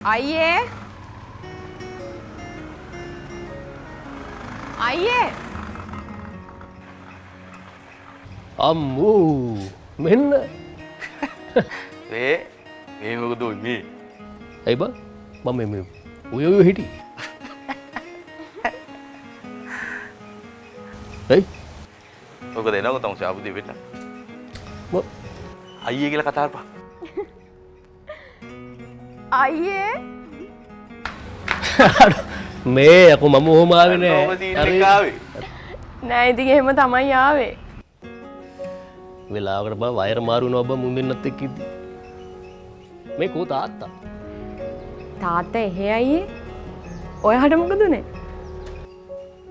අයියේ අයියේ අම්මූ මෙන්න මේ මොකද මේ ඇයි බා මම මේ ඔය හිටි ඇයි ඔක දෙනව තම ශාබුදී වෙන්න අයියේ කියලා කතා කරපන් අයියේ මේ අකෝ මම ඔහොම ආවේ නෑ නෑ ඉතින් එහෙම තමයි ආවේ වෙලාවකට බා වයර් මාරු වෙනවා බා මුන් දෙන්නත් එක්ක ඉද්දි මේ කෝ තාත්තා තාත්තා එහෙ අයියේ ඔයාට මොකද උනේ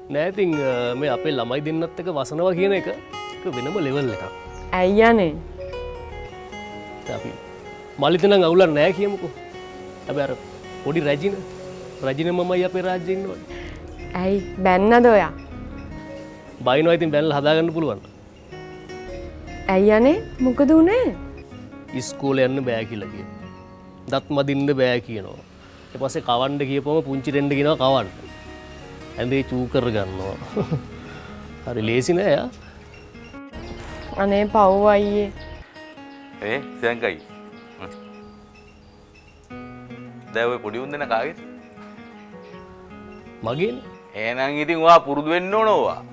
නෑ ඉතින් මේ අපේ ළමයි දෙන්නත් එක්ක වසනවා කියන එක වෙනම ලෙවල් එකක් ඇයි යන්නේ අපි මලිත නම් අවුලක් නෑ කියමුකෝ හැබැයි අර පොඩි රජින මමයි අපේ රාජ්‍යෙ ඉන්නවනේ ඇයි බැන්නද ඔයා බයිනවා ඉතින් බැනලා හදාගන්න පුළුවන් ඇයි යන්නේ මොකද උනේ ඉස්කෝලේ යන්න බෑ කියලා කියනවා දත් මදින්න බෑ කියනවා ඊට පස්සේ කවන්න කියපුවම පුංචි දෙන්න කියනවා කවන්න ඇඳේ චූ කර ගන්නවා හරි ලේසි නෑ යා අනේ පව් අයියේ සයන්කයි දැන් ඔය පොඩි උන් දෙන කාගේද මගේනේ එහෙනම් ඉතින් ඔයා පුරුදු වෙන්න ඕන ඕවා